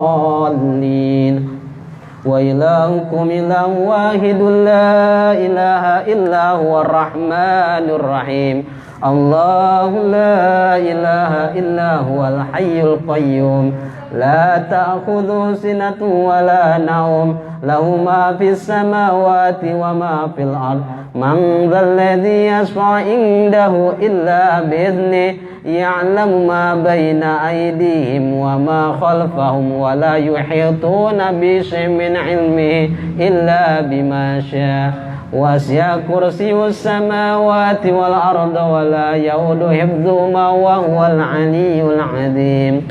الضالين وإلهكم إله واحد لا إله إلا هو الرحمن الرحيم الله لا إله إلا هو الحي القيوم لا تأخذه سنة ولا نوم له ما في السماوات وما في الأرض من ذا الذي يشفع عنده إلا بإذنه يعلم ما بين أيديهم وما خلفهم ولا يحيطون بشيء من علمه إلا بما شاء وسع كرسي السماوات والأرض ولا يؤوده حفظهما وهو العلي العظيم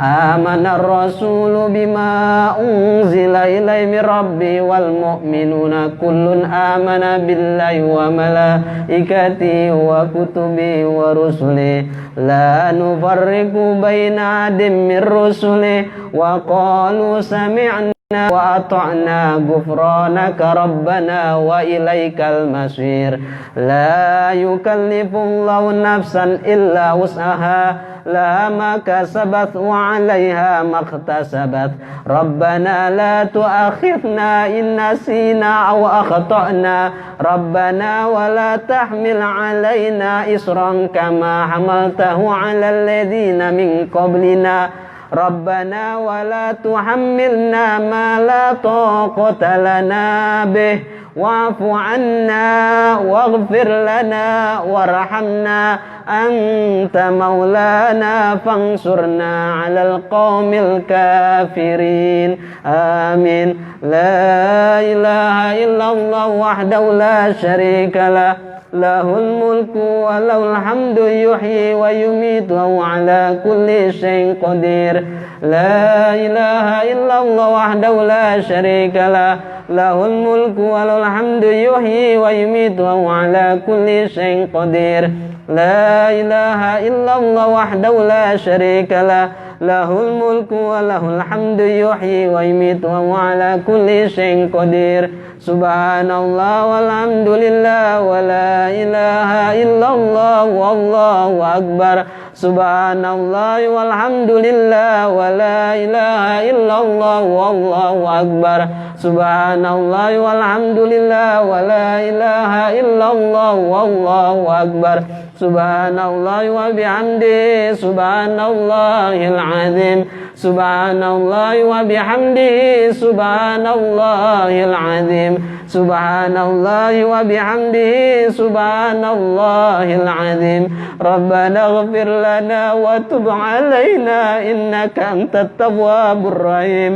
آمن الرسول بما أنزل إليه من ربه والمؤمنون كل آمن بالله وملائكته وكتبه ورسله لا نفرق بين أحد من رسله وقالوا سمعنا وأطعنا غفرانك ربنا وإليك المصير لا يكلف الله نفسا إلا وسعها لها ما كسبت وعليها ما اكتسبت ربنا لا تؤاخذنا إن نسينا أو أخطأنا ربنا ولا تحمل علينا إصرا كما حملته على الذين من قبلنا ربنا ولا تحملنا ما لا طاقة لنا به واعف عنا واغفر لنا وارحمنا أنت مولانا فانصرنا على القوم الكافرين آمين لا إله إلا الله وحده لا شريك له له الملك وله الحمد يحيي ويميت وهو على كل شيء قدير لا إله إلا الله وحده لا شريك له له الملك وله الحمد يحيي ويميت وهو على كل شيء قدير لا إله إلا الله وحده لا شريك له له الملك وله الحمد يحيي ويميت وهو على كل شيء قدير سبحان الله والحمد لله ولا إله إلا الله والله أكبر سبحان الله والحمد لله ولا إله إلا الله والله أكبر سبحان الله والحمد لله ولا إله إلا الله والله أكبر سبحان الله وبحمده سبحان الله العظيم سبحان الله وبحمده سبحان الله العظيم سبحان الله وبحمده سبحان الله العظيم ربنا اغفر لنا وتب علينا إنك أنت التواب الرحيم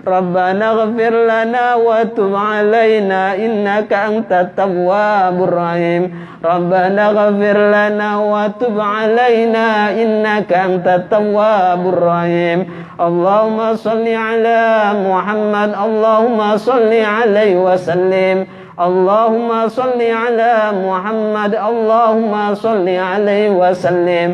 ربنا اغفر لنا وتب علينا إنك أنت التواب الرحيم ربنا اغفر لنا وتب علينا إنك أنت التواب الرحيم اللهم صل على محمد اللهم صل عليه وسلم اللهم صل على محمد اللهم صل عليه وسلم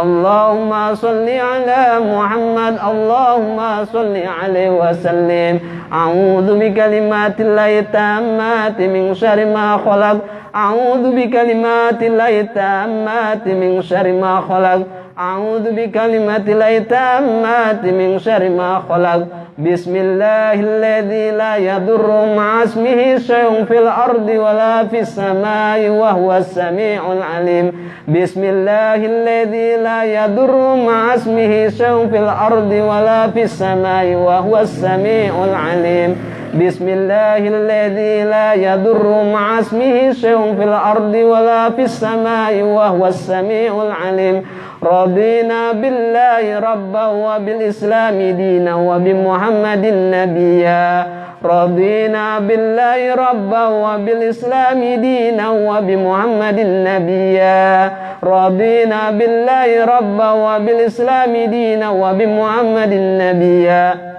اللهم صل على محمد اللهم صل عليه وسلم أعوذ بكلمات الله التامات من شر ما خلق أعوذ بكلمات الله التامات من شر ما خلق أعوذ بكلمات الله التامات من شر ما خلق بسم الله الذي لا يضر مع اسمه شيء في الأرض ولا في السماء وهو السميع العليم بسم الله الذي لا يضر مع اسمه شيء في الأرض ولا في السماء وهو السميع العليم بسم الله الذي لا يضر مع اسمه شيء في الأرض ولا في السماء وهو السميع العليم رضينا بالله ربا وبالإسلام دينا وبمحمد نبيا رضينا بالله ربا وبالإسلام دينا وبمحمد نبيا رضينا بالله ربا وبالإسلام دينا وبمحمد نبيا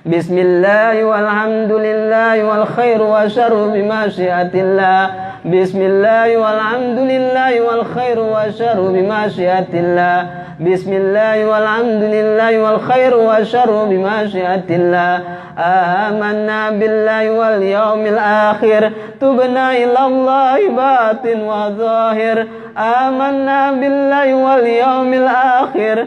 بسم الله والحمد لله والخير والشر بمشيئة الله بسم الله والحمد لله والخير والشر بمشيئة الله بسم الله والحمد لله والخير والشر بمشيئة الله آمنا بالله واليوم الآخر تبنا إلى الله باطن وظاهر آمنا بالله واليوم الآخر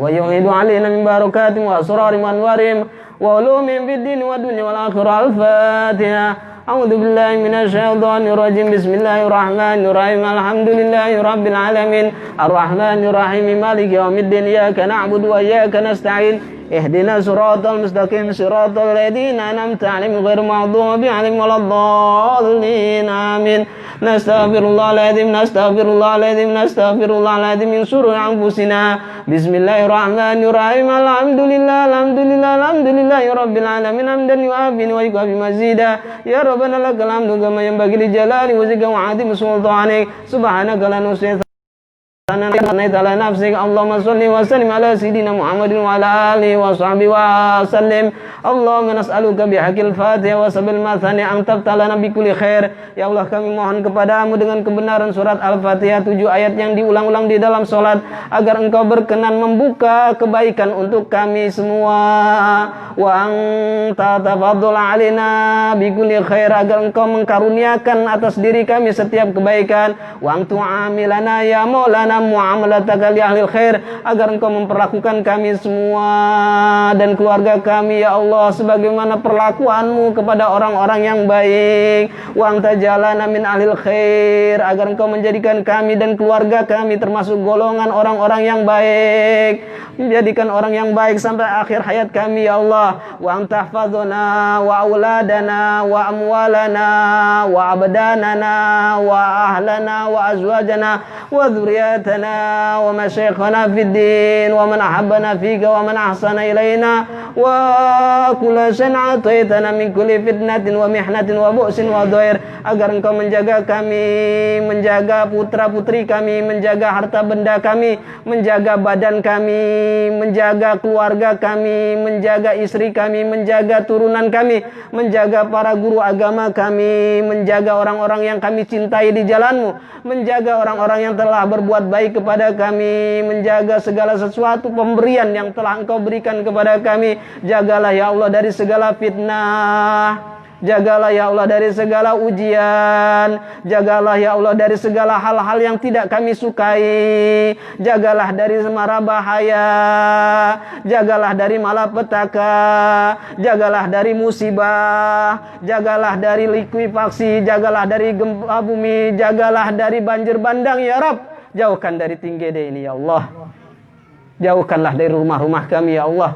ويعيد علينا من بركات وأسرار وأنوارهم وعلومهم في الدين والدنيا والآخرة. الفاتحة. أعوذ بالله من الشيطان الرجيم. بسم الله الرحمن الرحيم. الحمد لله رب العالمين الرحمن الرحيم مالك يوم الدين إياك نعبد وإياك نستعين اهدنا صراط المستقيم صراط الذين أنعمت عليهم غير المغضوب عليهم ولا الضالين آمين. نستغفر الله العظيم نستغفر الله العظيم نستغفر الله العظيم من شرور أنفسنا. بسم الله الرحمن الرحيم. الحمد لله الحمد لله الحمد لله رب العالمين حمدا يوافي ويكافي مزيدا. يا ربنا لك الحمد كما ينبغي لجلال وجهك وعظيم سلطانك. سبحانك لا نحصي على نفسك. اللهم صل وسلم على سيدنا محمد وعلى آله وصحبه وسلم. اللهم نسألك بحق الفاتحة wa sabil mathani an tabtalana bi kulli khair. Ya Allah, kami mohon kepadamu dengan kebenaran surat Al-Fatihah 7 ayat yang diulang-ulang di dalam sholat, agar engkau berkenan membuka kebaikan untuk kami semua. Wa anta tafadhal alaina bi kulli khair, agar engkau mengkaruniakan atas diri kami setiap kebaikan. Wa antu amilana ya maulana muamalataka li ahlil khair, agar engkau memperlakukan kami semua dan keluarga kami ya Allah sebagaimana perlakuanmu kepada orang-orang yang baik. Wa anta jalana min ahlil khair, agar engkau menjadikan kami dan keluarga kami termasuk golongan orang-orang yang baik, menjadikan orang yang baik sampai akhir hayat kami ya Allah. Wa anta hafadzana wa auladana wa amwalana wa abdanana wa ahlana wa azwajana wa dzurriyyatana wa masyayikhana fid din wa man ahabbana fika wa man ahsana ilaina wa kulla shay'in ataitana min kulli fitnatin wa mihnatin wa bu'sin wa dhair, agar engkau menjaga kami, menjaga putra-putri kami, menjaga harta benda kami, menjaga badan kami, menjaga keluarga kami, menjaga istri kami, menjaga turunan kami, menjaga para guru agama kami, menjaga orang-orang yang kami cintai di jalanmu, menjaga orang-orang yang telah berbuat baik kepada kami, menjaga segala sesuatu pemberian yang telah engkau berikan kepada kami. Jagalah ya Allah dari segala fitnah, jagalah ya Allah dari segala ujian, jagalah ya Allah dari segala hal-hal yang tidak kami sukai, jagalah dari mara bahaya, jagalah dari malapetaka, jagalah dari musibah, jagalah dari likuifaksi, jagalah dari gempa bumi, jagalah dari banjir bandang ya Rabb. Jauhkan dari Tinggede ini ya Allah, jauhkanlah dari rumah-rumah kami ya Allah.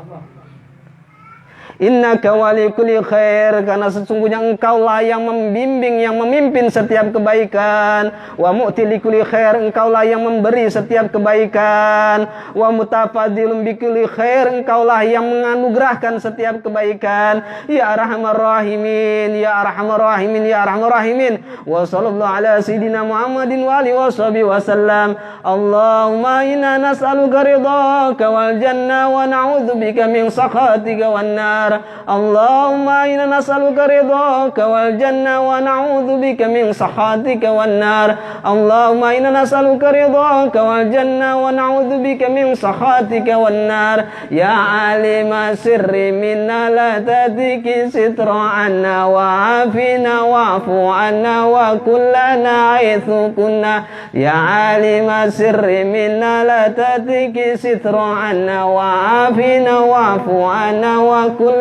Innaka wali kulli khair, karena sesungguhnya engkaulah yang membimbing, yang memimpin setiap kebaikan. Wa mu'ti li kulli khair, engkaulah yang memberi setiap kebaikan. Wa mutafadzilun bi kulli khair, engkaulah yang menganugerahkan setiap kebaikan. Ya arhamar rahimin, ya arhamar rahimin, ya arhamar rahimin. Wa sallallahu ala sayidina Muhammadin wa alihi washabihi wasallam. Allahumma inna nas'aluka ridhaka wal jannah wa na'udzubika min sakhatika wan nar. Allahumma inna nas'aluka ridhaka wal jannah wa na'udzu bika min sakhatika wan nar. Allahumma inna nas'aluka ridhaka wal jannah wa na'udzu bika min sakhatika wan nar. Ya alima sirri minna la tadiki sitra anna wa afina wa'fu anna wa kullana aithu kunna. Ya alima sirri minna la tadiki sitra anna wa afina wa'fu anna wa kullana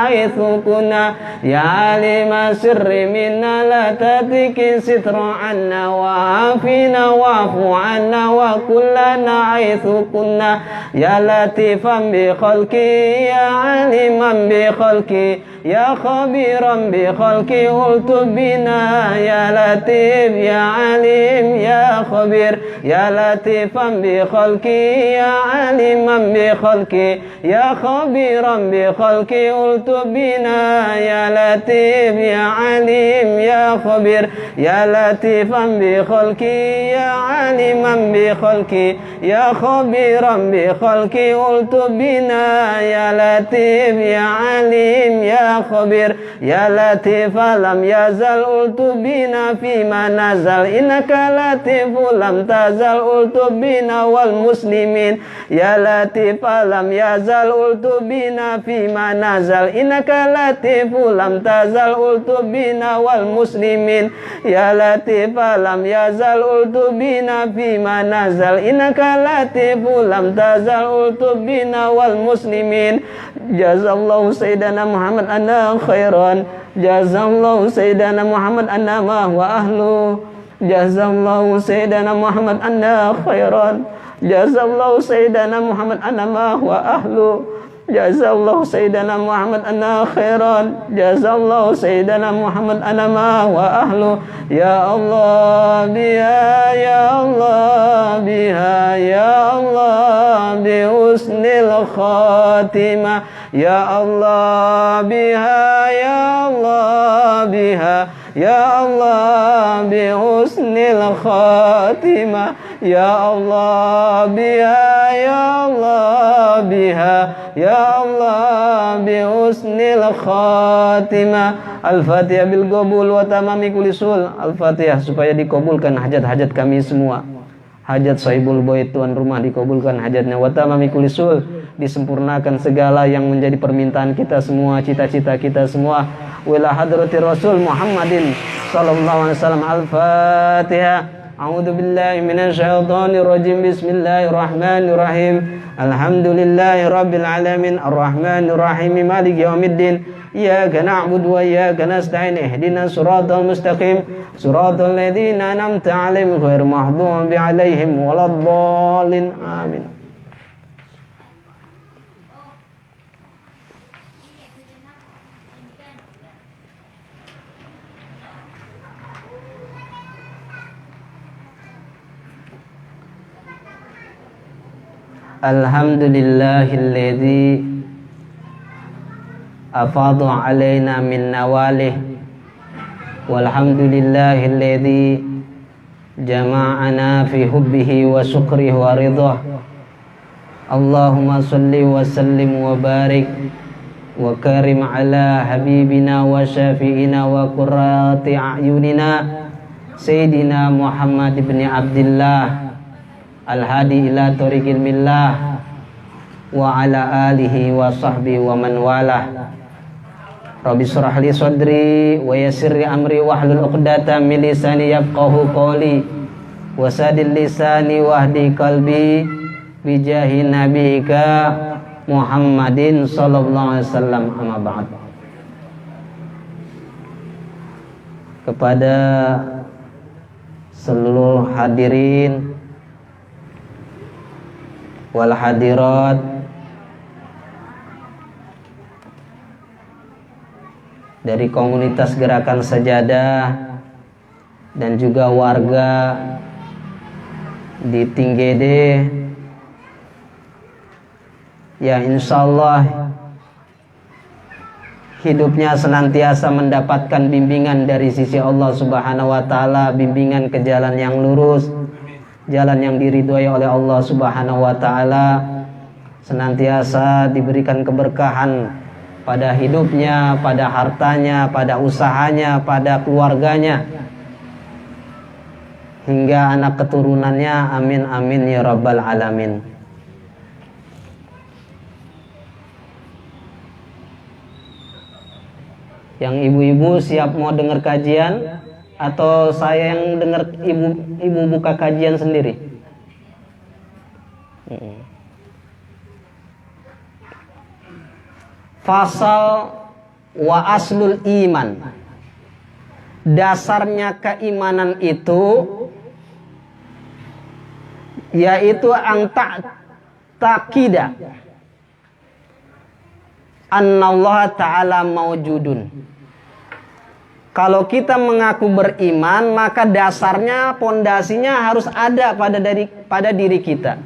aithu kunna. Ya alima sirri minna la tatiki sitra anna wa afina wa'fu anna wa kullana aithu kunna. Ya latifan bi khalqi ya aliman bi khalqi ya khabiran bi khalqi ultu bina. Ya latif ya alim ya khabir ya latifan bi khalqi ya aliman bi khalqi ya khabiran bi khalqi ultu bina. Ya latif ya alim ya khabir ya latifan bi khalqi ya aliman bi khalqi ya khabiran bi khalqi ultu bina. Ya latif ya alim ya khabir ya latif lam yazal ultu bina fima nazal. Innaka latif latifu lam tazal ultu bina wal muslimin. Ya latif lam yazal ultu bina fima nazal. Innaka latifu lam tazal ultu bina wal muslimin. Ya latif lam yazal ultu bina fima nazal. Innaka latifu lam tazal ultu bina wal muslimin. Jazallahu sayyidana Muhammad anna khairan. Jazallahu sayyidana Muhammad anna ma wa ahlu. Jazallahu sayyidana Muhammad anna khairan. Jazallahu sayyidana Muhammad anna ma wa ahlu. Jazallahu sayyidana Muhammad anna khairan. Jazallahu sayyidana Muhammad anna ma wa ahlu. Ya Allah biha, ya Allah biha, ya Allah bi husnil khatimah. Ya Allah biha, ya Allah biha, ya Allah bi husnil khatimah. Ya Allah biha, ya Allah biha, ya Allah bi husnil khatimah. Al-Fatihah bil qabul wa tamami kulli sul. Al-Fatihah supaya dikabulkan hajat-hajat kami semua. Hajat sahibul bait, tuan rumah, dikabulkan hajatnya. Wa tamami kulli sul, disempurnakan segala yang menjadi permintaan kita semua, cita-cita kita semua. Wila hadratir Rasul Muhammadin sallallahu alaihi wasallam. Al-Fatihah. A'udzu billahi minasyaitonir rajim. Bismillahirrahmanirrahim. Alhamdulillahi rabbil alamin. Arrahmanir rahim. Maliki yaumiddin. Iyyaka na'budu wa iyyaka nasta'in. Ihdinas siratal mustaqim. Siratal ladzina an'amta 'alaihim ghairil maghdubi 'alaihim waladdallin. Amin. Alhamdulillahilladzi afadha alaina min nawalih. Walhamdulillahilladzi jama'ana fi hubbihi wa syukrihi wa ridhah. Allahumma salli wa sallim wa barik wa karim ala habibina wa syafi'ina wa qurrati a'yunina Sayyidina Muhammad ibn Abdillah al-hadi ila tariqil millah wa ala alihi wa sahbihi wa man walah. Rabbi shrah li sadri wa yassir li amri wahlul 'uqdatam min lisani yafqahu qawli wa sadil lisani wahdi qalbi bi jahi nabika Muhammadin sallallahu alaihi wasallam. Amma ba'd. Kepada seluruh hadirin wal hadirat dari komunitas Gerakan Sajadah dan juga warga di Tinggede, ya insyaallah hidupnya senantiasa mendapatkan bimbingan dari sisi Allah Subhanahu wa taala, bimbingan ke jalan yang lurus, jalan yang diridhoi oleh Allah Subhanahu wa taala, senantiasa diberikan keberkahan pada hidupnya, pada hartanya, pada usahanya, pada keluarganya, hingga anak keturunannya. Amin amin ya rabbal alamin. Yang ibu-ibu siap mau dengar kajian atau saya yang dengar ibu buka kajian sendiri? Fasal wa aslul iman. Dasarnya keimanan itu yaitu ang taqida annallaha ta'ala maujudun. Kalau kita mengaku beriman, maka dasarnya, pondasinya harus ada pada diri kita.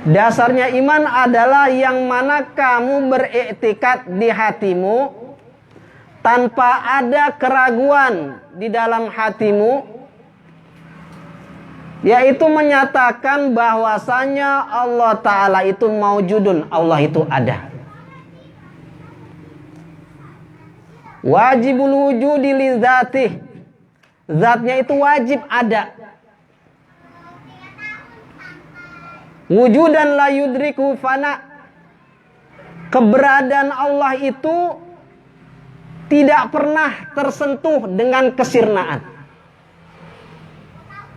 Dasarnya iman adalah yang mana kamu beriktikad di hatimu tanpa ada keraguan di dalam hatimu, yaitu menyatakan bahwasanya Allah Ta'ala itu maujudun, Allah itu ada. Wajibul wujudi li dzatih, zatnya itu wajib ada. Wujudan la yudriku fana. Keberadaan Allah itu tidak pernah tersentuh dengan kesirnaan.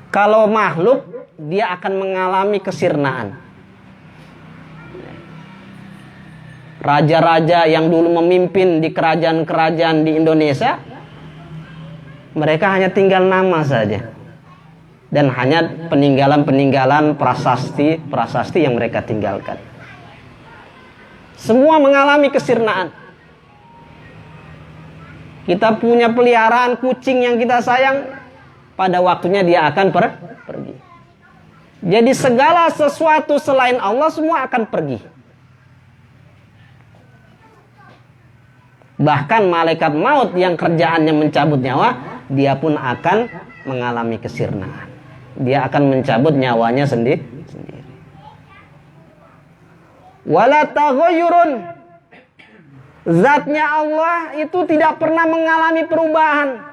Kalau makhluk, dia akan mengalami kesirnaan. Raja-raja yang dulu memimpin di kerajaan-kerajaan di Indonesia, mereka hanya tinggal nama saja. Dan hanya peninggalan-peninggalan prasasti yang mereka tinggalkan. Semua mengalami kesirnaan. Kita punya peliharaan kucing yang kita sayang, pada waktunya dia akan pergi. Jadi segala sesuatu selain Allah semua akan pergi. Bahkan malaikat maut yang kerjaannya mencabut nyawa, dia pun akan mengalami kesirnaan. Dia akan mencabut nyawanya sendiri. Wala taghayyurun. Zatnya Allah itu tidak pernah mengalami perubahan.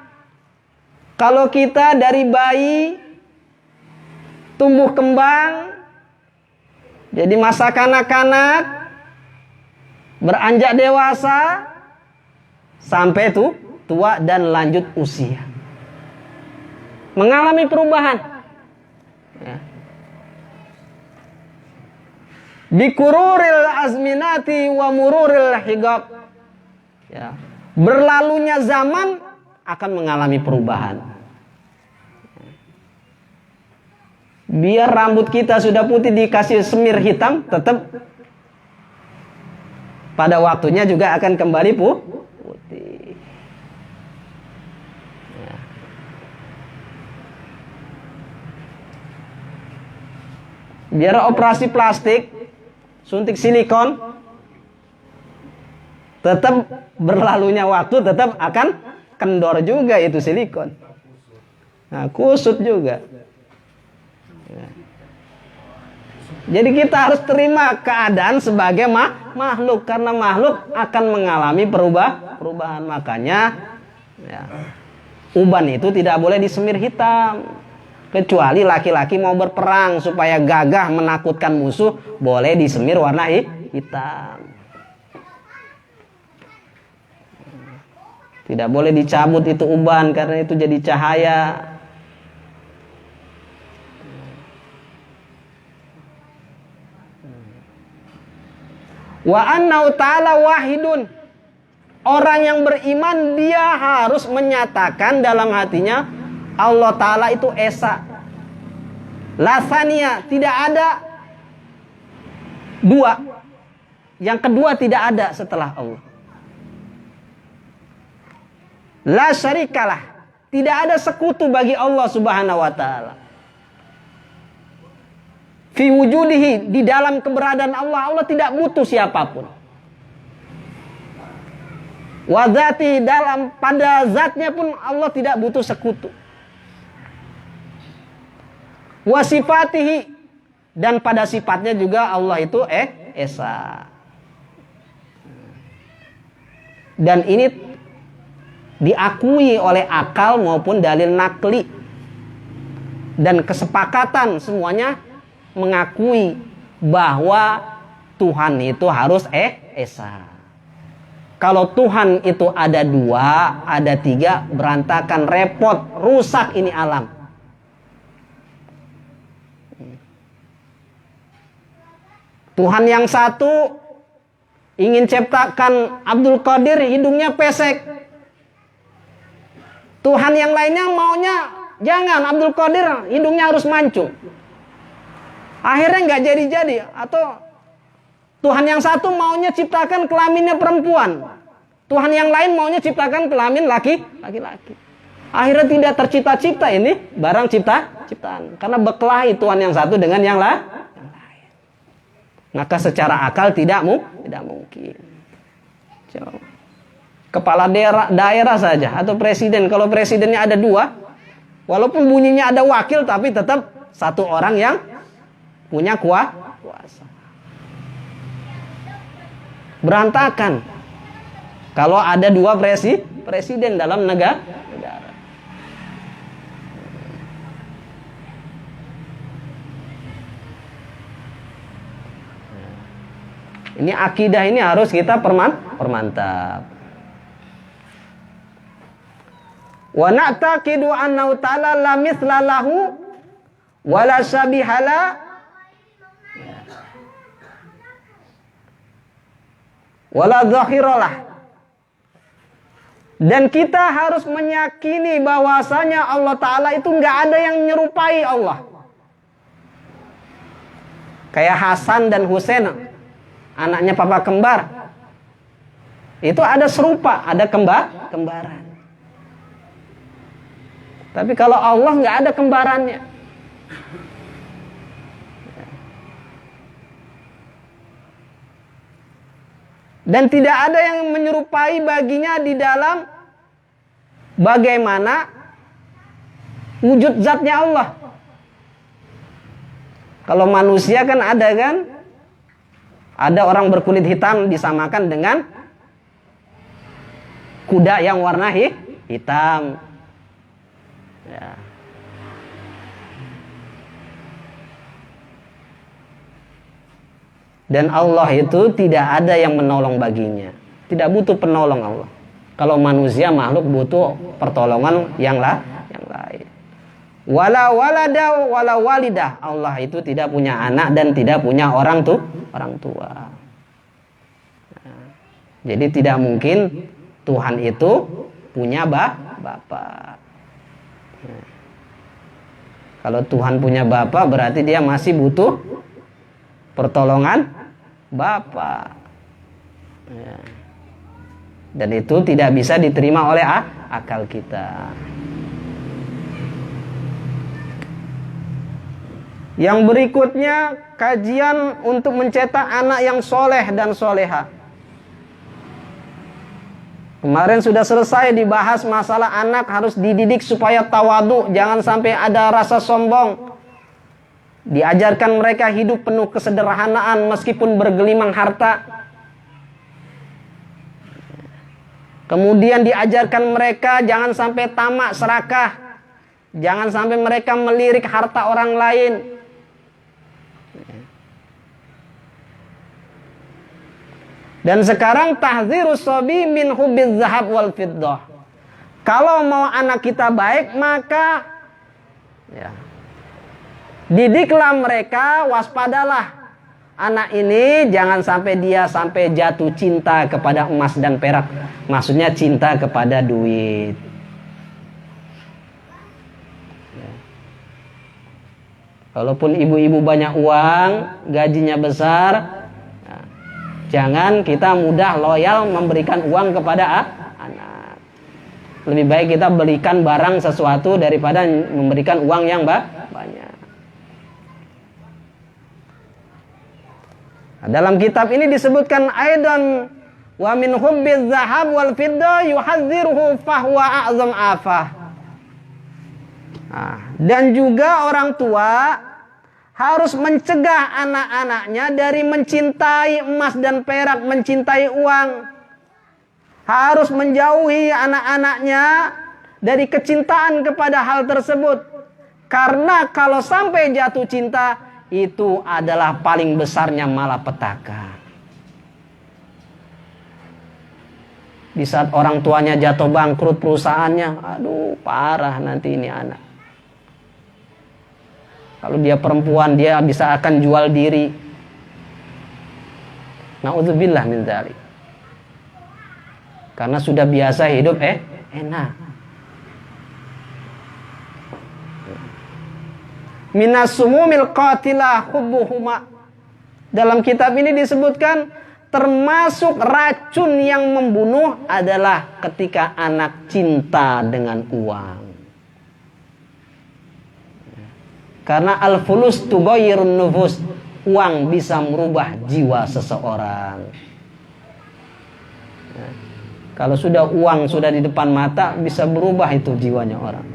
Kalau kita dari bayi tumbuh kembang, jadi masa kanak-kanak, beranjak dewasa, sampai tua dan lanjut usia, mengalami perubahan. Ya. Bikururil azminati wa mururil higab. Ya. Berlalunya zaman akan mengalami perubahan. Biar rambut kita sudah putih dikasih semir hitam, tetap pada waktunya juga akan kembali putih. Ya. Biar operasi plastik, suntik silikon, tetap berlalunya waktu tetap akan kendor juga itu silikon. Nah, kusut juga. Ya. Jadi kita harus terima keadaan sebagai makhluk, karena makhluk akan mengalami perubahan. Makanya ya, uban itu tidak boleh disemir hitam. Kecuali laki-laki mau berperang supaya gagah menakutkan musuh, boleh disemir warna hitam. Tidak boleh dicabut itu uban karena itu jadi cahaya. Wa annahu ta'ala wahidun. Orang yang beriman dia harus menyatakan dalam hatinya Allah Ta'ala itu esa. La tsaniya, tidak ada dua. Yang kedua tidak ada setelah Allah. La syarikalah, tidak ada sekutu bagi Allah Subhanahu wa taala. Fi wujudihi, di dalam keberadaan Allah, Allah tidak butuh siapapun. Wa dzati, dalam pada zatnya pun Allah tidak butuh sekutu. Wa sifatihi, dan pada sifatnya juga Allah itu esa. Dan ini diakui oleh akal maupun dalil nakli, dan kesepakatan semuanya mengakui bahwa Tuhan itu harus esa. Kalau Tuhan itu ada dua, ada tiga, berantakan, repot, rusak ini alam. Tuhan yang satu ingin ciptakan Abdul Qadir, hidungnya pesek. Tuhan yang lainnya maunya jangan, Abdul Qadir hidungnya harus mancung. Akhirnya nggak jadi-jadi. Atau Tuhan yang satu maunya ciptakan kelaminnya perempuan, Tuhan yang lain maunya ciptakan kelamin laki-laki. Akhirnya tidak tercipta-cipta ini barang ciptaan. Karena berkelahi Tuhan yang satu dengan yang lain. Maka secara akal tidak mungkin. Kepala daerah saja atau presiden, kalau presidennya ada dua, walaupun bunyinya ada wakil, tapi tetap satu orang yang punya kuasa. Berantakan kalau ada dua presiden dalam negara. Ini akidah ini harus kita permantap. Wa na'taqidu annahu ta'ala la mithla lahu wa la syabihala wa la dhahiralah. Dan kita harus meyakini bahwasanya Allah Ta'ala itu nggak ada yang menyerupai Allah. Kayak Hasan dan Husain, anaknya papa kembar. Itu ada serupa, ada kembaran. Tapi kalau Allah nggak ada kembarannya. Dan tidak ada yang menyerupai baginya di dalam bagaimana wujud zatnya Allah. Kalau manusia kan ada orang berkulit hitam disamakan dengan kuda yang warna hitam. Ya. Dan Allah itu tidak ada yang menolong baginya. Tidak butuh penolong Allah. Kalau manusia makhluk butuh pertolongan yang lain. Wala walada wala walidah. Allah itu tidak punya anak dan tidak punya orang tua. Nah, jadi tidak mungkin Tuhan itu punya bapak. Nah, kalau Tuhan punya bapak berarti dia masih butuh pertolongan Bapa. Ya. Dan itu tidak bisa diterima oleh akal kita. Yang berikutnya, kajian untuk mencetak anak yang soleh dan soleha. Kemarin sudah selesai dibahas masalah anak harus dididik supaya tawadu, jangan sampai ada rasa sombong. Diajarkan mereka hidup penuh kesederhanaan meskipun bergelimang harta. Kemudian diajarkan mereka jangan sampai tamak serakah. Jangan sampai mereka melirik harta orang lain. Dan sekarang tahdzirus shabi min hubbiz zahab wal fiddah. Kalau mau anak kita baik maka didiklah mereka, waspadalah. Anak ini jangan sampai dia jatuh cinta kepada emas dan perak. Maksudnya cinta kepada duit. Walaupun ibu-ibu banyak uang, gajinya besar, jangan kita mudah loyal memberikan uang kepada anak. Lebih baik kita belikan barang sesuatu daripada memberikan uang yang banyak. Dalam kitab ini disebutkan aidan wa min hubbiz zahab wal fiddah yuhadziruhu fahuwa a'zam afah. Dan juga orang tua harus mencegah anak-anaknya dari mencintai emas dan perak, mencintai uang. Harus menjauhi anak-anaknya dari kecintaan kepada hal tersebut. Karena kalau sampai jatuh cinta, itu adalah paling besarnya malapetaka. Di saat orang tuanya jatuh bangkrut perusahaannya, aduh parah nanti ini anak. Kalau dia perempuan dia bisa akan jual diri. Na'udzubillah min dzalik. Karena sudah biasa hidup enak. Minas sumumil qatilah hubbuhuma. Dalam kitab ini disebutkan termasuk racun yang membunuh adalah ketika anak cinta dengan uang. Karena al-fulus tughayyirun nufus. Uang bisa merubah jiwa seseorang. Kalau sudah uang sudah di depan mata, bisa berubah itu jiwanya orang.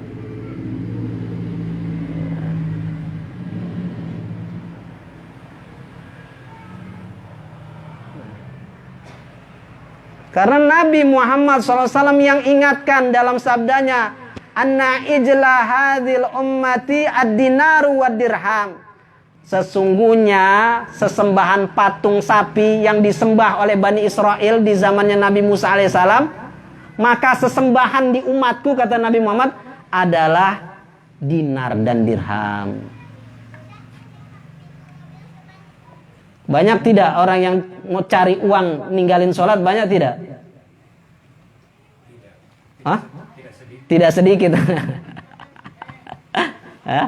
Karena Nabi Muhammad SAW yang ingatkan dalam sabdanya, Anna ijla hadhil ummati ad-dinaru wad dirham. Sesungguhnya sesembahan patung sapi yang disembah oleh Bani Israel di zamannya Nabi Musa alaihissalam, maka sesembahan di umatku, kata Nabi Muhammad, adalah dinar dan dirham. Banyak tidak orang yang mau cari uang ninggalin sholat? Banyak tidak? Hah? Tidak sedikit. Hah?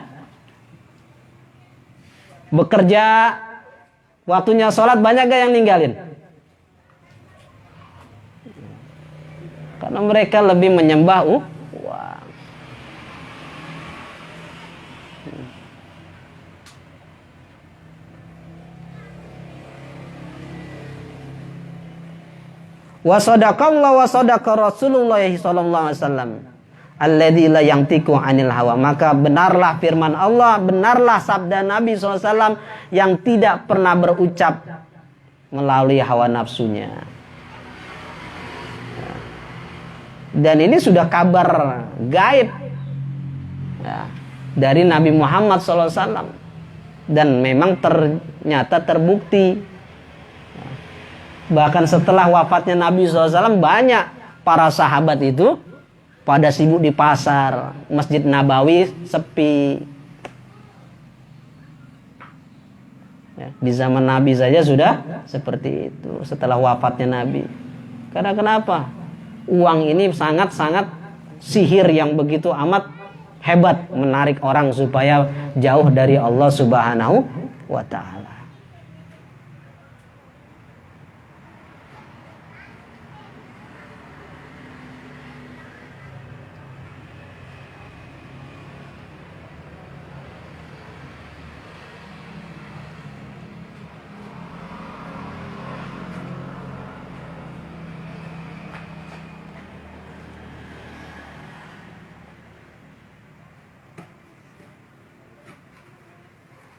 Bekerja, waktunya sholat banyak gak yang ninggalin? Karena mereka lebih menyembah uang. Wa sadaqallahu wa sadaqa Rasulullah sallallahu alaihi wasallam alladzi la yantiqu 'anil hawa. Maka benarlah firman Allah, benarlah sabda Nabi SAW yang tidak pernah berucap melalui hawa nafsunya. Dan ini sudah kabar gaib ya, dari Nabi Muhammad SAW. Dan memang ternyata terbukti. Bahkan setelah wafatnya Nabi SAW, banyak para sahabat itu pada sibuk di pasar. Masjid Nabawi sepi. Ya, di zaman Nabi saja sudah seperti itu. Setelah wafatnya Nabi. Karena kenapa? Uang ini sangat-sangat sihir yang begitu amat hebat, menarik orang supaya jauh dari Allah Subhanahu wa ta'ala.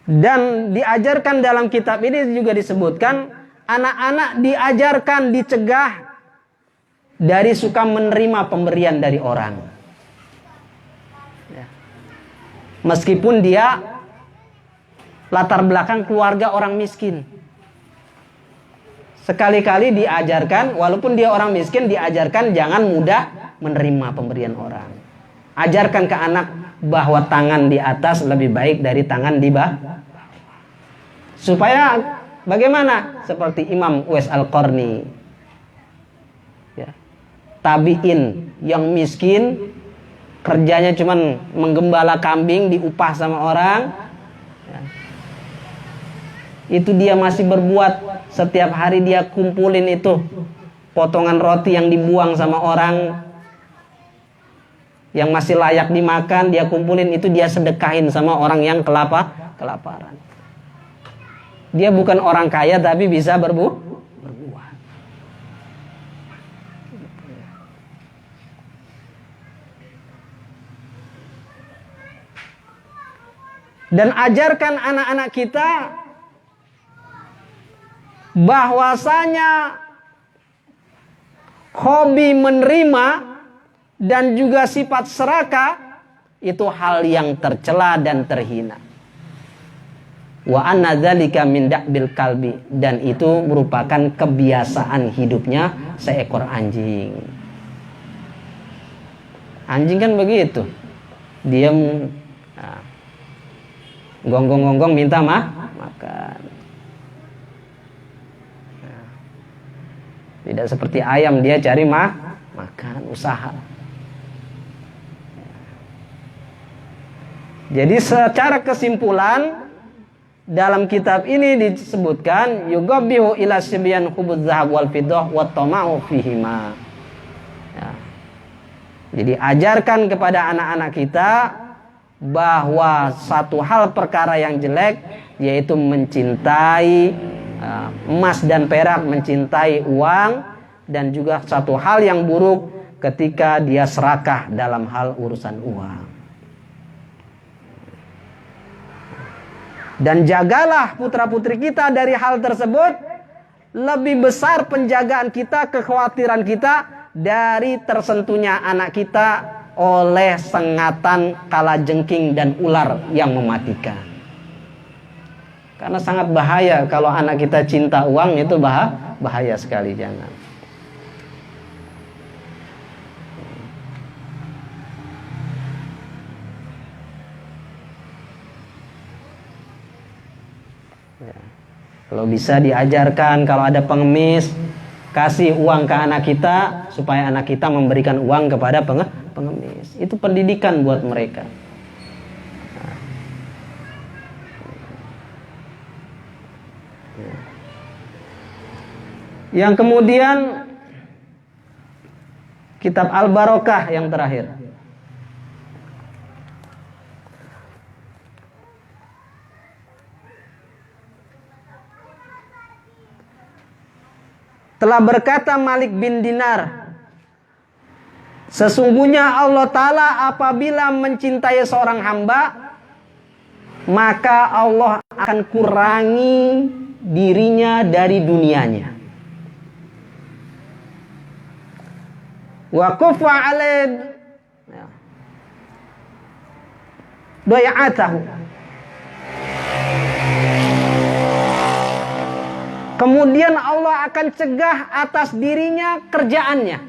Dan diajarkan dalam kitab ini juga disebutkan, anak-anak diajarkan, dicegah dari suka menerima pemberian dari orang. Ya. Meskipun dia latar belakang keluarga orang miskin. Sekali-kali diajarkan, walaupun dia orang miskin, diajarkan jangan mudah menerima pemberian orang. Ajarkan ke anak bahwa tangan di atas lebih baik dari tangan di bawah. Supaya bagaimana? Seperti Imam Uwais Al-Qarni. Ya. Tabi'in yang miskin, kerjanya cuman menggembala kambing, diupah sama orang. Ya. Itu dia masih berbuat, setiap hari dia kumpulin itu potongan roti yang dibuang sama orang, yang masih layak dimakan, dia kumpulin itu, dia sedekahin sama orang yang kelaparan. Dia bukan orang kaya tapi bisa berbuat. Dan ajarkan anak-anak kita bahwasanya hobi menerima dan juga sifat serakah itu hal yang tercela dan terhina. Wa anna dzalika min da'bil kalbi, dan itu merupakan kebiasaan hidupnya seekor anjing. Anjing kan begitu. Dia gonggong-gonggong minta makan. Tidak seperti ayam, dia cari makan, usaha. Jadi secara kesimpulan dalam kitab ini disebutkan yugabihu ila sibyan hubuz zahab wal fiddah wa tama'u fihima. Ya. Jadi ajarkan kepada anak-anak kita bahwa satu hal perkara yang jelek yaitu mencintai emas dan perak, mencintai uang, dan juga satu hal yang buruk ketika dia serakah dalam hal urusan uang. Dan jagalah putra-putri kita dari hal tersebut. Lebih besar penjagaan kita, kekhawatiran kita dari tersentuhnya anak kita oleh sengatan, kalajengking dan ular yang mematikan. Karena sangat bahaya kalau anak kita cinta uang, itu bahaya sekali, jangan. Ya. Kalau bisa diajarkan, kalau ada pengemis, kasih uang ke anak kita supaya anak kita memberikan uang kepada pengemis. Itu pendidikan buat mereka. Yang kemudian kitab Al-Barokah yang terakhir. Telah berkata Malik bin Dinar, sesungguhnya Allah Ta'ala apabila mencintai seorang hamba, maka Allah akan kurangi dirinya dari dunianya. Wa kufa alaih doya'atahu. Kemudian Allah akan cegah atas dirinya kerjaannya.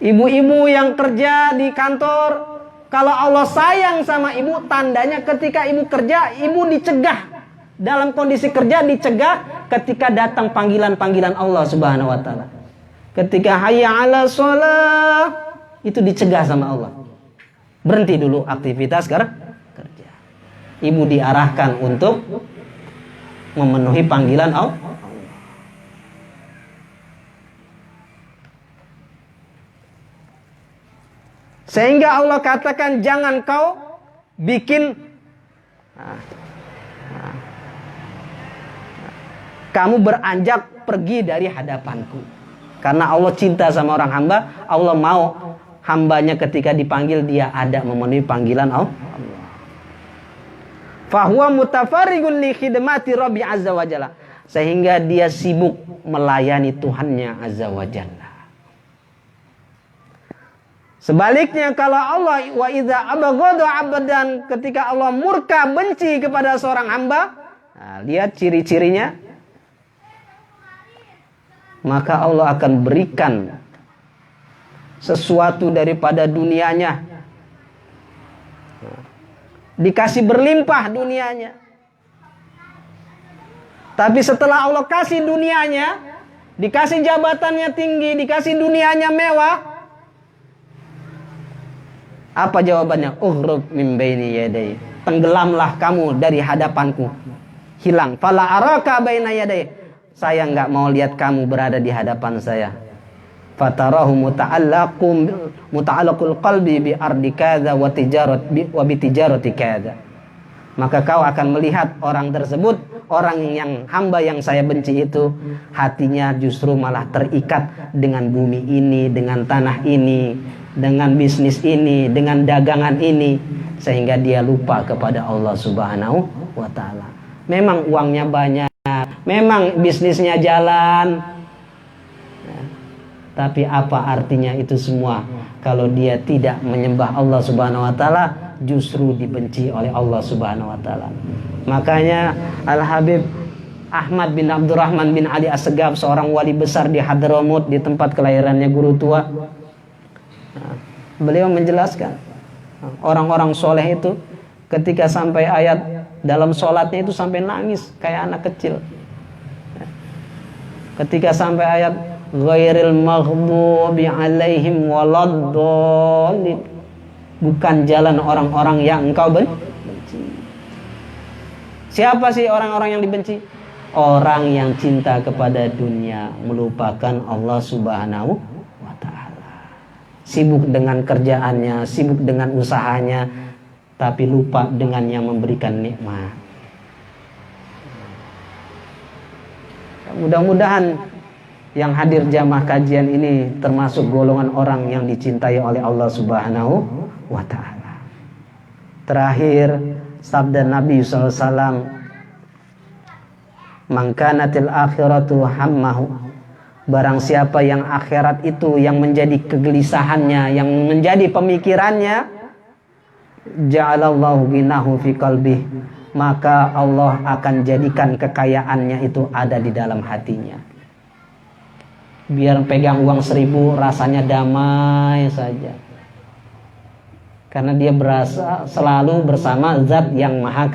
Ibu-ibu yang kerja di kantor, kalau Allah sayang sama ibu, tandanya ketika ibu kerja, ibu dicegah. Dalam kondisi kerja dicegah ketika datang panggilan-panggilan Allah Subhanahu wa Ta'ala. Ketika hayya 'ala shalah, itu dicegah sama Allah. Berhenti dulu aktivitas kerja. Ibu diarahkan untuk memenuhi panggilan Allah. Sehingga Allah katakan, jangan kau bikin kamu beranjak pergi dari hadapanku. Karena Allah cinta sama orang hamba, Allah mau hambanya ketika dipanggil dia ada memenuhi panggilan Allah. Fahuwa mutafarrigun li khidmati Rabbi azza wa jalla, sehingga dia sibuk melayani Tuhannya azza wa jalla. Sebaliknya kalau Allah wa idza abghada 'abdan, ketika Allah murka benci kepada seorang hamba, nah, lihat ciri-cirinya, maka Allah akan berikan sesuatu daripada dunianya. Dikasih berlimpah dunianya. Tapi setelah Allah kasih dunianya, dikasih jabatannya tinggi, dikasih dunianya mewah, apa jawabannya? Uhrub min baini yadai. Tenggelamlah kamu dari hadapanku. Hilang. Fala araka baina yadai. Saya enggak mau lihat kamu berada di hadapan saya. Fatarahu muta'allaqul qalbi bi ardi kadza wa bi tijarati kadza. Maka kau akan melihat orang tersebut, orang yang hamba yang saya benci itu, hatinya justru malah terikat dengan bumi ini, dengan tanah ini, dengan bisnis ini, dengan dagangan ini, sehingga dia lupa kepada Allah Subhanahu wa Ta'ala. Memang uangnya banyak, memang bisnisnya jalan, tapi apa artinya itu semua kalau dia tidak menyembah Allah Subhanahu wa Ta'ala, justru dibenci oleh Allah Subhanahu wa Ta'ala. Makanya Al-Habib Ahmad bin Abdurrahman bin Ali As-Segaf, seorang wali besar di Hadramut, di tempat kelahirannya guru tua, beliau menjelaskan orang-orang soleh itu ketika sampai ayat dalam sholatnya itu sampai nangis kayak anak kecil. Ketika sampai ayat ghairil maghdubi alaihim waladdallin, bukan jalan orang-orang yang engkau benci. Siapa sih orang-orang yang dibenci? Orang yang cinta kepada dunia, melupakan Allah Subhanahu wa Ta'ala. Sibuk dengan kerjaannya, sibuk dengan usahanya, tapi lupa dengan yang memberikan nikmat. Mudah-mudahan yang hadir jamaah kajian ini termasuk golongan orang yang dicintai oleh Allah Subhanahu wa Ta'ala. Terakhir sabda Nabi SAW, man kanatil akhiratu hammahu, barang siapa yang akhirat itu yang menjadi kegelisahannya, yang menjadi pemikirannya, ja'alallahu ghinahu fi qalbih, maka Allah akan jadikan kekayaannya itu ada di dalam hatinya. Biar pegang uang 1.000 rasanya damai saja, karena dia berasa selalu bersama zat yang maha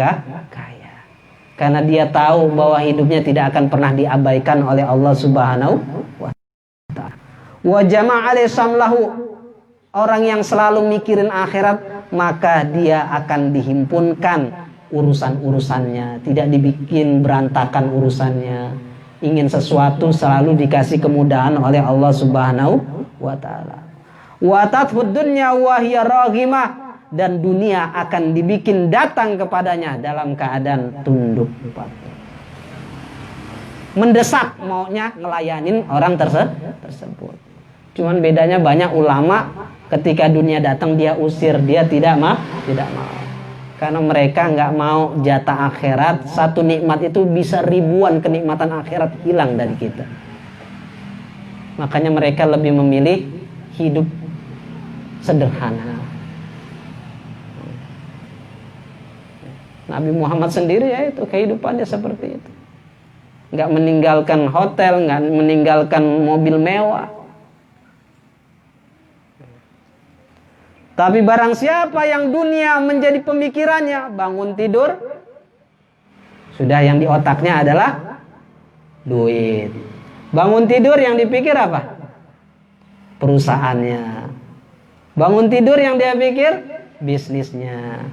kaya. Karena dia tahu bahwa hidupnya tidak akan pernah diabaikan oleh Allah Subhanahu wa ta'ala. Wa jama'a samlahu, orang yang selalu mikirin akhirat, maka dia akan dihimpunkan urusan-urusannya, tidak dibikin berantakan urusannya. Ingin sesuatu selalu dikasih kemudahan oleh Allah Subhanahu wa ta'ala. Wa tatfud dunya wa hiya raghimah, dan dunia akan dibikin datang kepadanya dalam keadaan tunduk patuh, mendesak, maunya ngelayanin orang tersebut. Cuman bedanya banyak ulama ketika dunia datang dia usir, dia tidak mau. Karena mereka nggak mau jatah akhirat. Satu nikmat itu bisa ribuan kenikmatan akhirat hilang dari kita. Makanya mereka lebih memilih hidup sederhana. Nabi Muhammad sendiri ya itu kehidupannya seperti itu. Nggak meninggalkan hotel, nggak meninggalkan mobil mewah. Tapi barang siapa yang dunia menjadi pemikirannya, bangun tidur, sudah yang di otaknya adalah duit. Bangun tidur yang dipikir apa? Perusahaannya. Bangun tidur yang dia pikir bisnisnya.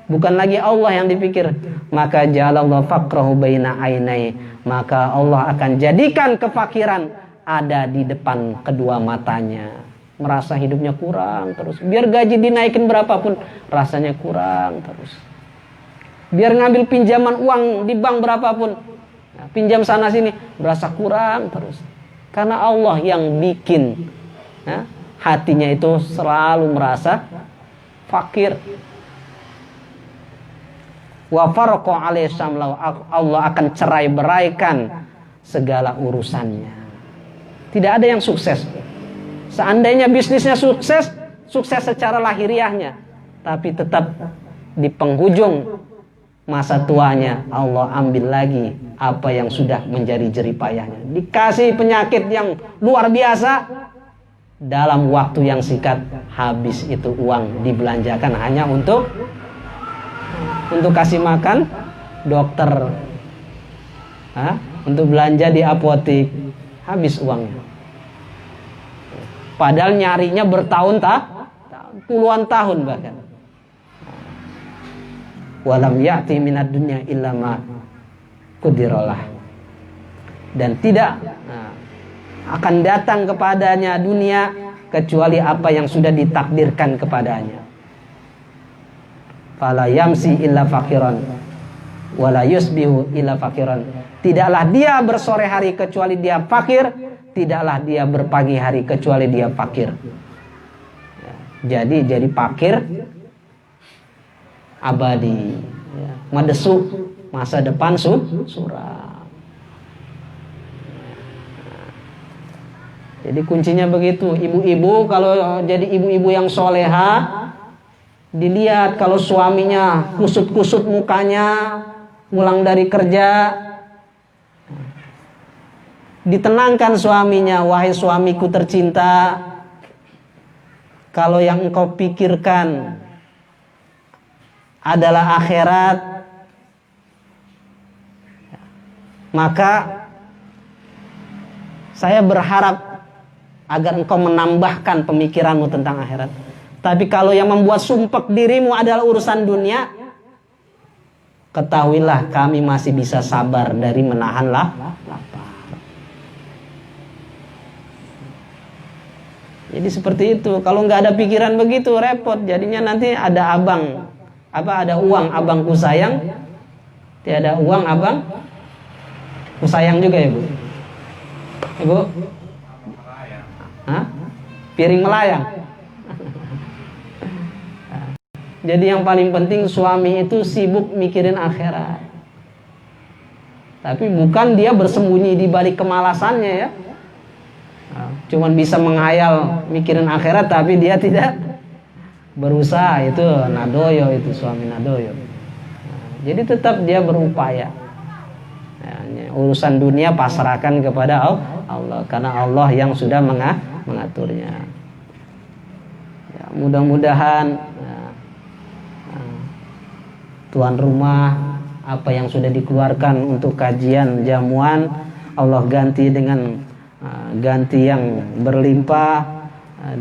Bukan lagi Allah yang dipikir. Maka ja'alallahu faqrahu baina ainai, maka Allah akan jadikan kefakiran ada di depan kedua matanya. Merasa hidupnya kurang terus. Biar gaji dinaikin berapapun, rasanya kurang terus. Biar ngambil pinjaman uang di bank berapapun, nah, pinjam sana sini, berasa kurang terus. Karena Allah yang bikin, nah, hatinya itu selalu merasa fakir. Wa farqa alaihi samlau, Allah akan cerai beraikan segala urusannya. Tidak ada yang sukses. Seandainya bisnisnya sukses secara lahiriahnya, tapi tetap di penghujung masa tuanya Allah ambil lagi apa yang sudah menjadi jeripayahnya. Dikasih penyakit yang luar biasa, dalam waktu yang singkat habis itu uang dibelanjakan hanya untuk kasih makan dokter, untuk belanja di apotik, habis uangnya. Padahal nyarinya puluhan tahun bahkan. Walam ya'ti minad dunya illa ma qudiralah. Dan tidak akan datang kepadanya dunia kecuali apa yang sudah ditakdirkan kepadanya. Fala yamsi illa fakiran wala yusbihu illa fakiran. Tidaklah dia bersore hari kecuali dia fakir, tidaklah dia berpagi hari kecuali dia fakir. Jadi fakir abadi, madesu, masa depan suram. Jadi kuncinya begitu. Ibu-ibu kalau jadi ibu-ibu yang soleha, dilihat kalau suaminya kusut-kusut mukanya pulang dari kerja, ditenangkan suaminya, wahai suamiku tercinta, kalau yang engkau pikirkan adalah akhirat, maka saya berharap agar engkau menambahkan pemikiranmu tentang akhirat. Tapi kalau yang membuat sumpek dirimu adalah urusan dunia, ketahuilah kami masih bisa sabar dari menahan lapar. Jadi seperti itu. Kalau nggak ada pikiran begitu repot. Jadinya nanti ada ada uang abangku sayang, tiada uang abang ku sayang juga ya Bu. Ibu? Piring melayang. Jadi yang paling penting suami itu sibuk mikirin akhirat. Tapi bukan dia bersembunyi di balik kemalasannya ya. Cuman bisa menghayal mikirin akhirat tapi dia tidak berusaha, itu nadoyo, itu suami nadoyo. Jadi tetap dia berupaya. Ya, urusan dunia pasrahkan kepada Allah, karena Allah yang sudah mengaturnya. Ya, mudah-mudahan tuan rumah apa yang sudah dikeluarkan untuk kajian jamuan Allah ganti dengan ganti yang berlimpah,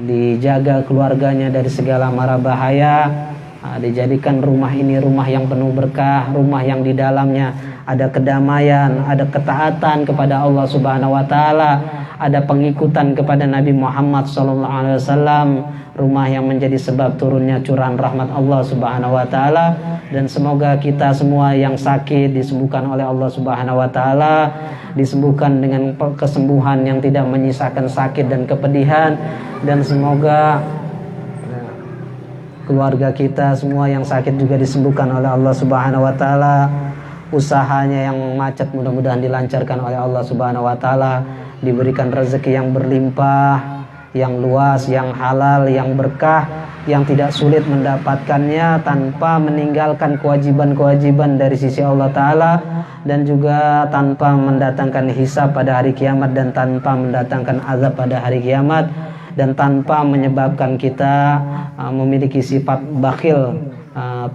dijaga keluarganya dari segala mara bahaya, dijadikan rumah ini rumah yang penuh berkah, rumah yang di dalamnya ada kedamaian, ada ketaatan kepada Allah Subhanahu wa taala, ada pengikutan kepada Nabi Muhammad SAW, rumah yang menjadi sebab turunnya curahan rahmat Allah Subhanahu wa taala. Dan semoga kita semua yang sakit disembuhkan oleh Allah Subhanahu wa taala, disembuhkan dengan kesembuhan yang tidak menyisakan sakit dan kepedihan. Dan semoga keluarga kita semua yang sakit juga disembuhkan oleh Allah Subhanahu wa taala. Usahanya yang macet mudah-mudahan dilancarkan oleh Allah Subhanahu wa taala, diberikan rezeki yang berlimpah, yang luas, yang halal, yang berkah, yang tidak sulit mendapatkannya tanpa meninggalkan kewajiban-kewajiban dari sisi Allah Ta'ala, dan juga tanpa mendatangkan hisab pada hari kiamat, dan tanpa mendatangkan azab pada hari kiamat, dan tanpa menyebabkan kita memiliki sifat bakhil,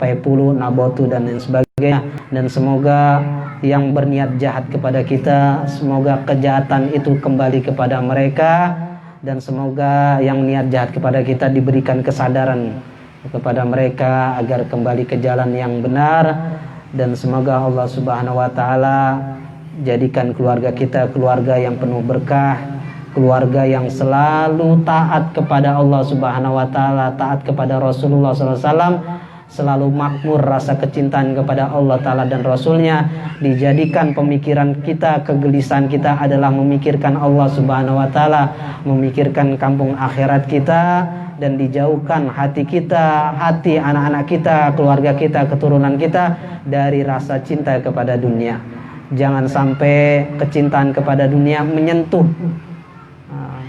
paipulu, nabotu, dan lain sebagainya. Dan semoga yang berniat jahat kepada kita, semoga kejahatan itu kembali kepada mereka. Dan semoga yang niat jahat kepada kita diberikan kesadaran kepada mereka agar kembali ke jalan yang benar. Dan semoga Allah Subhanahu wa taala jadikan keluarga kita keluarga yang penuh berkah, keluarga yang selalu taat kepada Allah Subhanahu wa taala, taat kepada Rasulullah SAW, selalu makmur rasa kecintaan kepada Allah Ta'ala dan Rasulnya. Dijadikan pemikiran kita, kegelisahan kita adalah memikirkan Allah Subhanahu wa ta'ala, memikirkan kampung akhirat kita, dan dijauhkan hati kita, hati anak-anak kita, keluarga kita, keturunan kita dari rasa cinta kepada dunia. Jangan sampai kecintaan kepada dunia menyentuh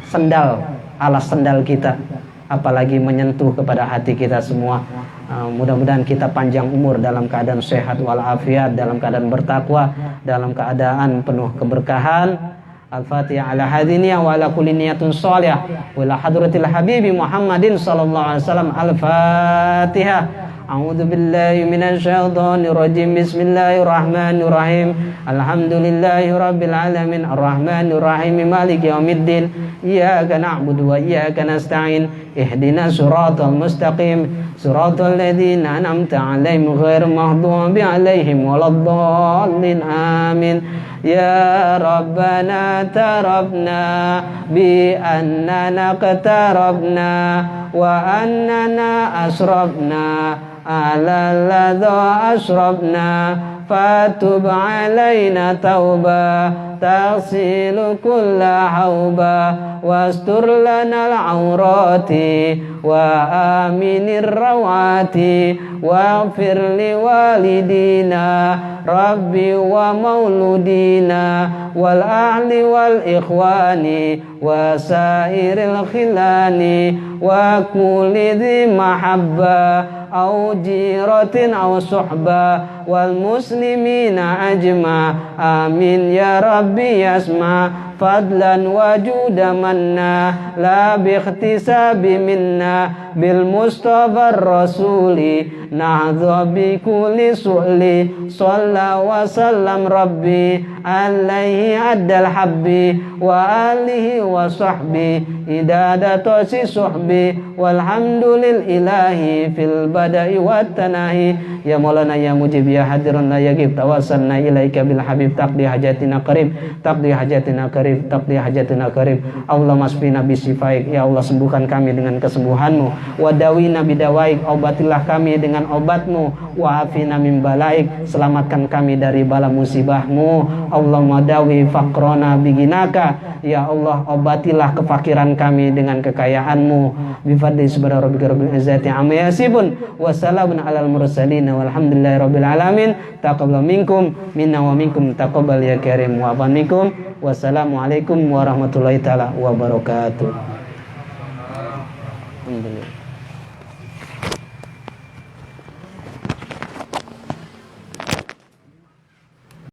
sendal, alas sendal kita, apalagi menyentuh kepada hati kita semua. Mudah-mudahan kita panjang umur dalam keadaan sehat walafiat, dalam keadaan bertakwa, dalam keadaan penuh keberkahan. Al-Fatihah ala hadiniya wa ala kulli niyatun shalihah wa ila hadratil habibi Muhammadin sallallahu alaihi wasallam. Al-Fatihah. A'udzu billahi minasy syaithanir rajim. Bismillahirrahmanirrahim. Alhamdulillahi rabbil alamin arrahmanir rahim maliki yaumiddin. Iyyaka na'budu wa iyyaka nasta'in. Ihdinas siratal mustaqim. Siratal ladzina an'amta 'alaihim ghairil maghdubi 'alaihim waladdallin. Amin. Ya Rabbana tarabna bi annana qatarabna wa annana asrabna ala ladha asrabna fatub alaina tauba taghsilu kulla hauba wastur lana al-awrati wa aminir rawati waghfir li walidina rabbi wa mauludina wal ahli wal ikhwani wa sairil khilani wa kulli dhi mahabba au jiratin au suhba wal muslimina ajma amin ya rabbi yasma fadlan wa juda manna la bi ikhtisabi minna bil mustafa rasuli na'dha bi kulli su'li shalla wa sallam rabbi alaihi addal habbi wa alihi wa sahbi idadatu si suhbi walhamdulil ilahi fil bada'i wat tanahi ya maulana ya mujib ya hadirun la yagib tawassalna ilaika bil habib taqdi hajatina qarib taqdi hajatina qarib taqdi hajatina qarib Allahumma asfina bisifaik ya Allah sembuhkan kami dengan kesembuhanmu wadawina bidawaik obatilah kami dengan obatmu wa'afina min balaik selamatkan kami dari bala musibahmu Allahumma dawi faqrona biginaka ya Allah obatilah kefakiran kami dengan kekayaanmu bifadli subhana rabbika rabbil izzati amma yasifun wa salamun alal mursalin walhamdulillahi rabbil alamin taqabbal minkum minna wa minkum taqabbal ya karim wa minkum wassalamu alaikum warahmatullahi taala wabarakatuh. Alhamdulillah.